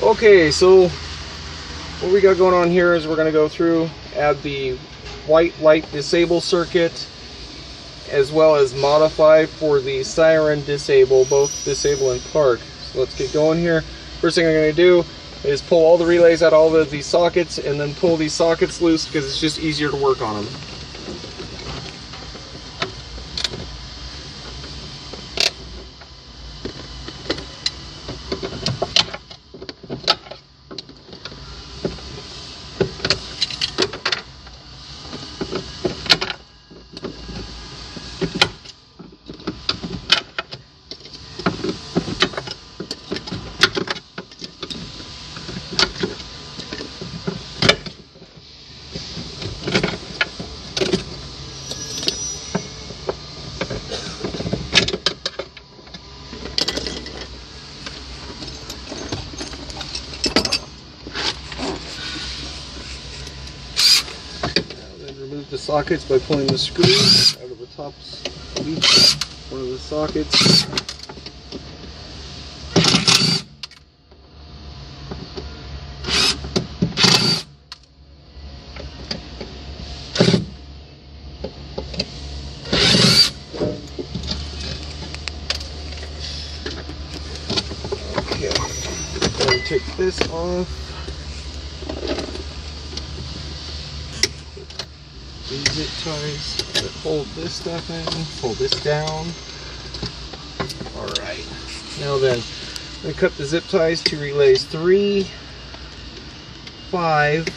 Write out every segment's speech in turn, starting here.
Okay, so what we got going on here is we're going to go through, add the white light disable circuit, as well as modify for the siren disable, both disable and park. So let's get going here. First thing I'm going to do is pull all the relays out of all of these sockets, and then pull these sockets loose because it's just easier to work on them. Remove the sockets by pulling the screws out of the tops of each one of the sockets. Okay, then take this off. These zip ties that hold this stuff in, pull this down. Alright, now then, I'm going to cut the zip ties to relays 3, 5,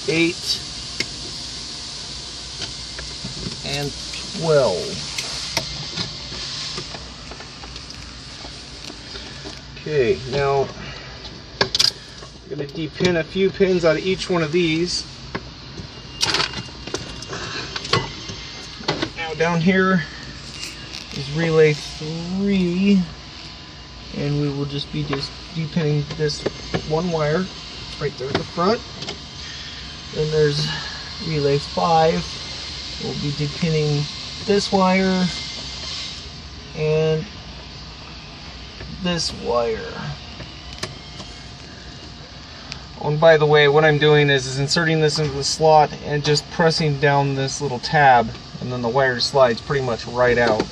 8, and 12. Okay, now I'm going to depin a few pins out of each one of these. Down here is relay 3, and we will just be depinning this one wire right there at the front. Then there's relay 5. We'll be depinning this wire and this wire. Oh, and by the way, what I'm doing is inserting this into the slot and just pressing down this little tab, and then the wire slides pretty much right out.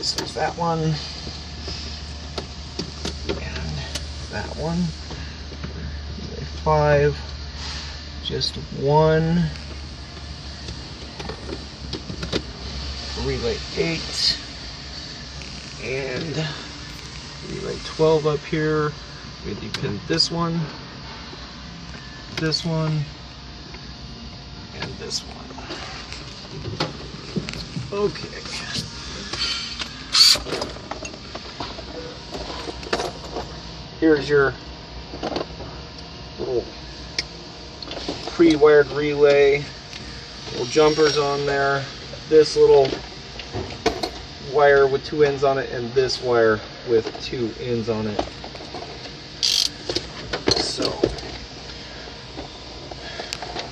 So there's that one, and that one. Relay 5, just one. Relay 8, and relay 12 up here. We depin this one, and this one. Okay. Here's your little pre-wired relay, little jumpers on there, this little wire with 2 ends on it, and this wire with 2 ends on it. So,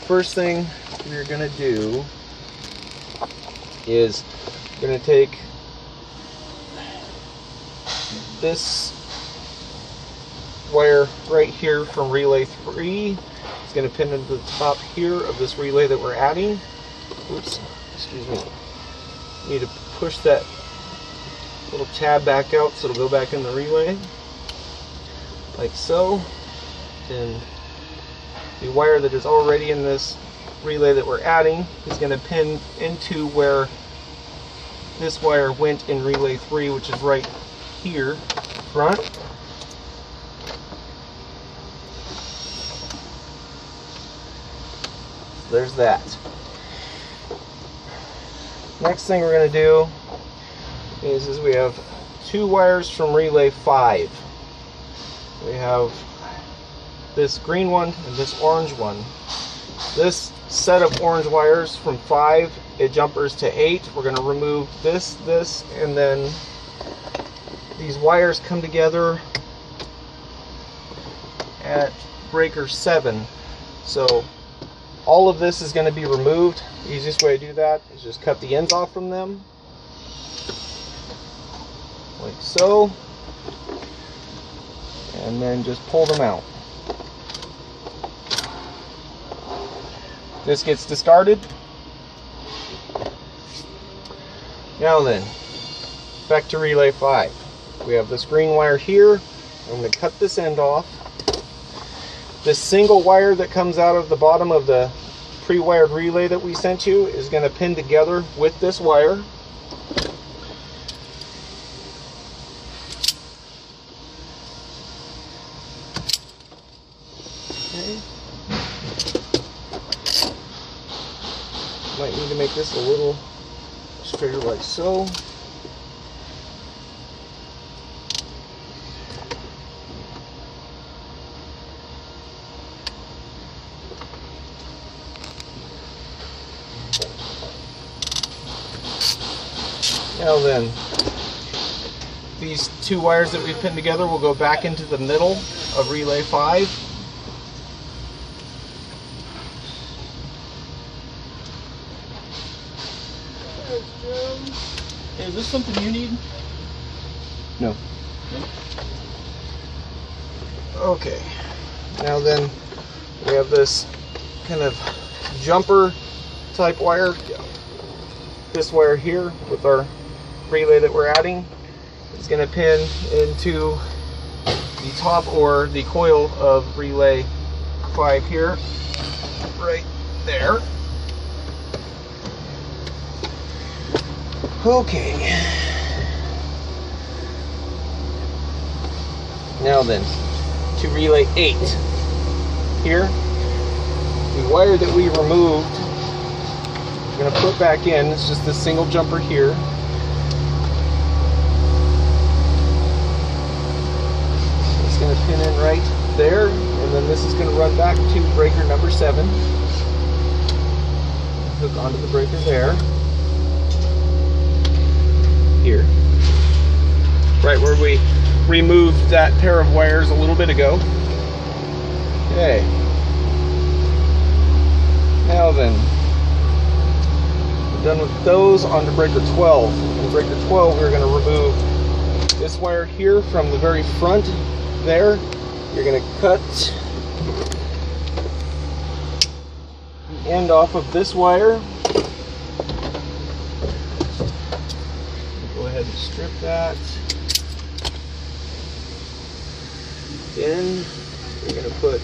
first thing we're going to do is we're going to take this wire right here from relay 3. It's going to pin into the top here of this relay that we're adding. Oops, excuse me. Need to push that little tab back out so it'll go back in the relay, like so. Then the wire that is already in this relay that we're adding is going to pin into where this wire went in relay 3, which is right here front. So there's that. Next thing we're going to do is we have 2 wires from relay 5. We have this green one and this orange one. This set of orange wires from 5, it jumpers to 8. We're going to remove this, and then these wires come together at breaker 7. So all of this is going to be removed. The easiest way to do that is just cut the ends off from them, like so. and then just pull them out. This gets discarded. Now then, back to relay 5. We have this green wire here. I'm going to cut this end off. This single wire that comes out of the bottom of the pre-wired relay that we sent you is going to pin together with this wire. Okay. Might need to make this a little straighter like so. Now then, these two wires that we've pinned together will go back into the middle of relay 5. Hey, is this something you need? No. Okay. Now then, we have this kind of jumper type wire. This wire here with our relay that we're adding is going to pin into the top or the coil of relay 5 here, right there. Okay. Now then, to relay 8. Here, the wire that we removed, we're going to put back in. It's just this single jumper here. It's going to pin in right there, and then this is going to run back to breaker number 7. Hook onto the breaker there. Here. Right where we removed that pair of wires a little bit ago. Okay. Now then, done with those, on to breaker 12. In breaker 12, we're going to remove this wire here from the very front there. You're going to cut the end off of this wire. Go ahead and strip that. Then you're going to put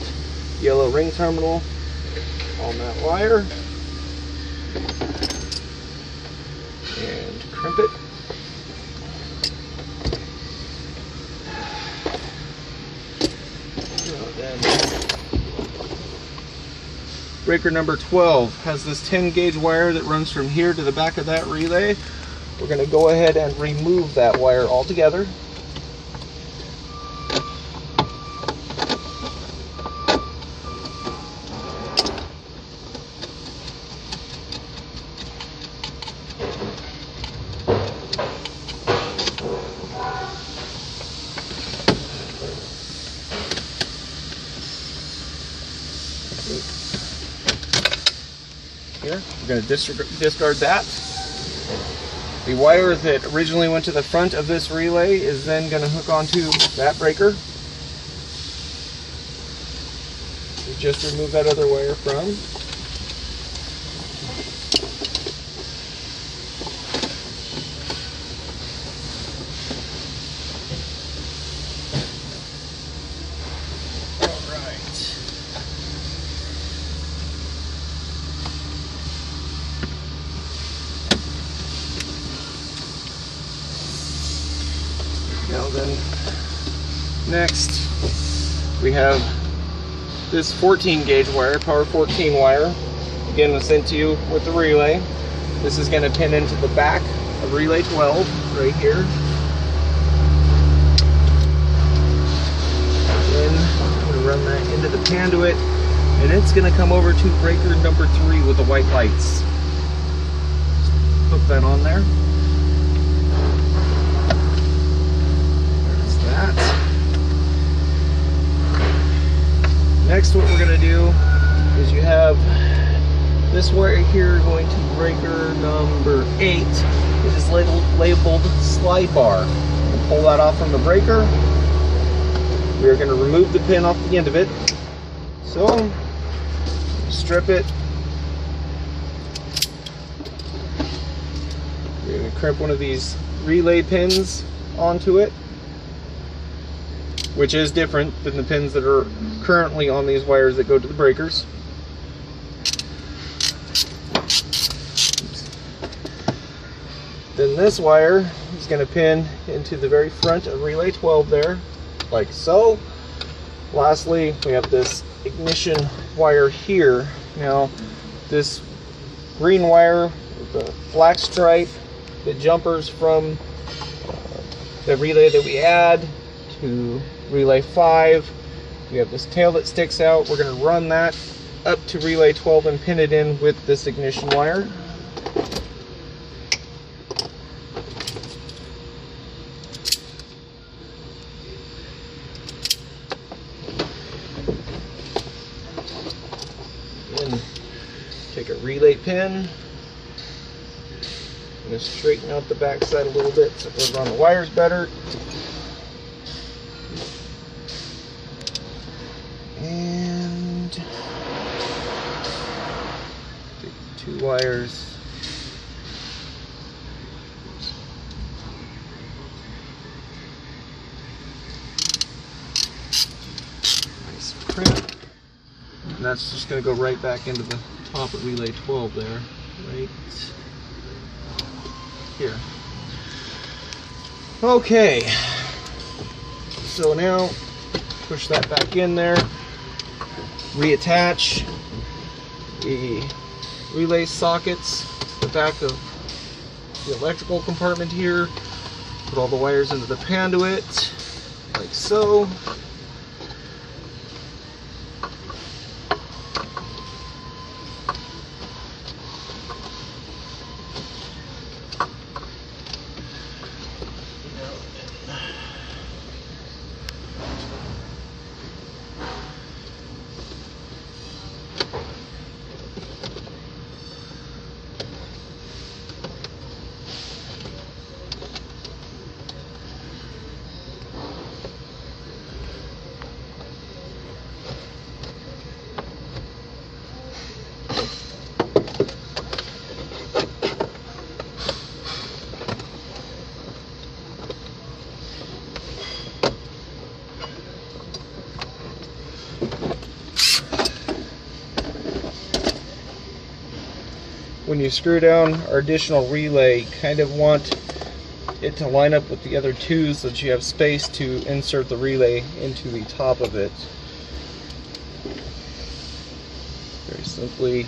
yellow ring terminal on that wire. And crimp it. Then breaker number 12 has this 10 gauge wire that runs from here to the back of that relay. We're going to go ahead and remove that wire altogether. Here, we're going to discard that. The wire that originally went to the front of this relay is then going to hook onto that breaker. We just remove that other wire from. Now then, next we have this 14 gauge wire, power 14 wire. Again, was sent to you with the relay. This is going to pin into the back of relay 12 right here. Then I'm going to run that into the conduit, and it's going to come over to breaker number 3 with the white lights. Hook that on there. Next, what we're going to do is you have this wire here going to breaker number 8, which is labeled slide bar. pull that off from the breaker. We are going to remove the pin off the end of it. So, strip it. We're going to crimp one of these relay pins onto it, which is different than the pins that are currently on these wires that go to the breakers. Then this wire is going to pin into the very front of relay 12 there, like so. Lastly, we have this ignition wire here. Now, this green wire with the black stripe that jumpers from the relay that we add to relay 5. We have this tail that sticks out. We're going to run that up to relay 12 and pin it in with this ignition wire. Then take a relay pin. I'm going to straighten out the back side a little bit so it goes on the wires better. And take the 2 wires. Nice crimp. And that's just going to go right back into the top of relay 12 there. Right here. Okay, so now push that back in there, reattach the relay sockets to the back of the electrical compartment here, put all the wires into the conduit like so. When you screw down our additional relay, you kind of want it to line up with the other 2 so that you have space to insert the relay into the top of it. Very simply.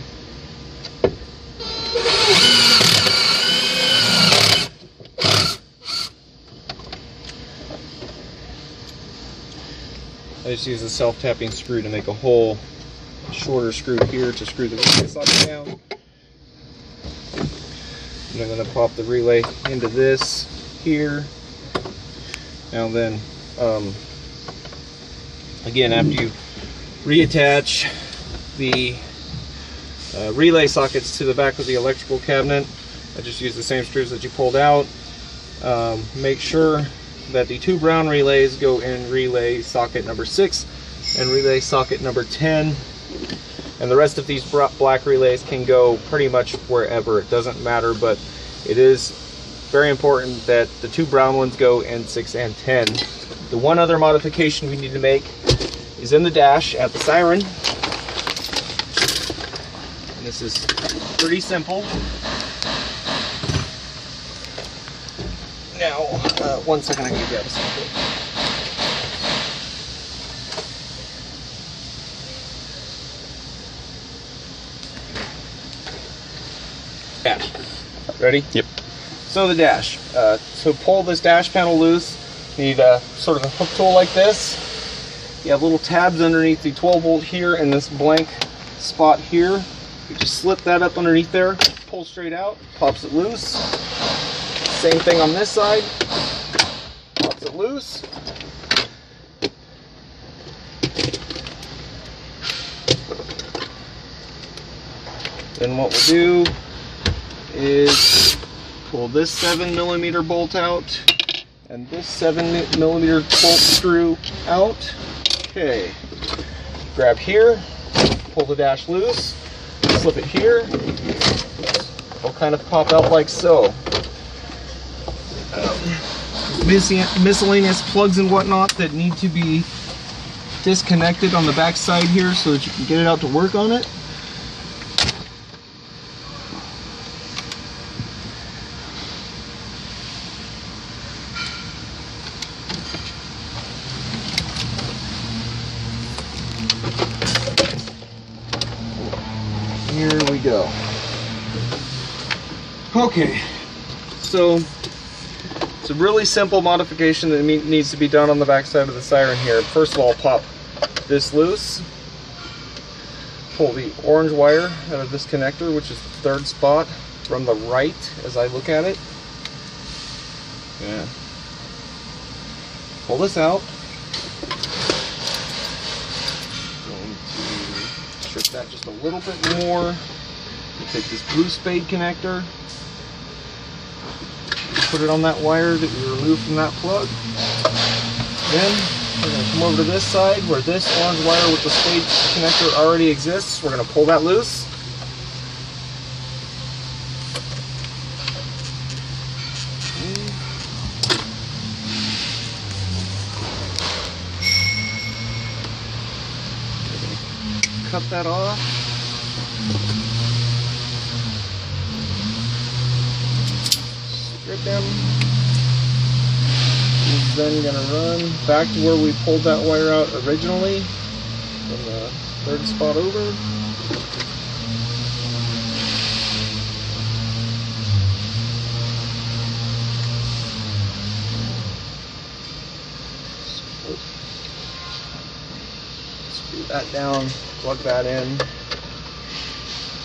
I just use a self-tapping screw to make a hole, a shorter screw here to screw the relay socket down. And I'm going to pop the relay into this here. Now then, again, after you reattach the relay sockets to the back of the electrical cabinet, I just use the same screws that you pulled out. Make sure that the 2 brown relays go in relay socket number 6 and relay socket number 10. And the rest of these black relays can go pretty much wherever. It doesn't matter, but it is very important that the 2 brown ones go in 6 and 10. The one other modification we need to make is in the dash at the siren. And this is pretty simple. Now, 1 second, I can grab something. Dash. Ready? Yep. So the dash. To pull this dash panel loose, you need sort of a hook tool like this. You have little tabs underneath the 12 volt here and this blank spot here. You just slip that up underneath there, pull straight out, pops it loose. Same thing on this side, pops it loose. Then what we'll do is pull this 7mm bolt out, and this 7mm bolt screw out. Okay, grab here, pull the dash loose, slip it here. It'll kind of pop out like so. Miscellaneous plugs and whatnot that need to be disconnected on the back side here so that you can get it out to work on it. Here we go. Okay, so it's a really simple modification that needs to be done on the back side of the siren here. First of all, pop this loose, pull the orange wire out of this connector, which is the third spot from the right as I look at it. Yeah. Pull this out. Going to strip that just a little bit more. Take this blue spade connector, put it on that wire that we removed from that plug. Then we're going to come over to this side where this orange wire with the spade connector already exists. We're going to pull that loose. Cut that off. Strip him. He's then going to run back to where we pulled that wire out originally from the third spot over. Screw that down, plug that in,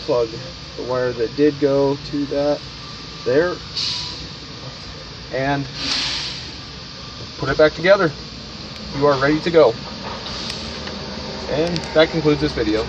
plug the wire that did go to that there, and put it back together. You are ready to go. And that concludes this video.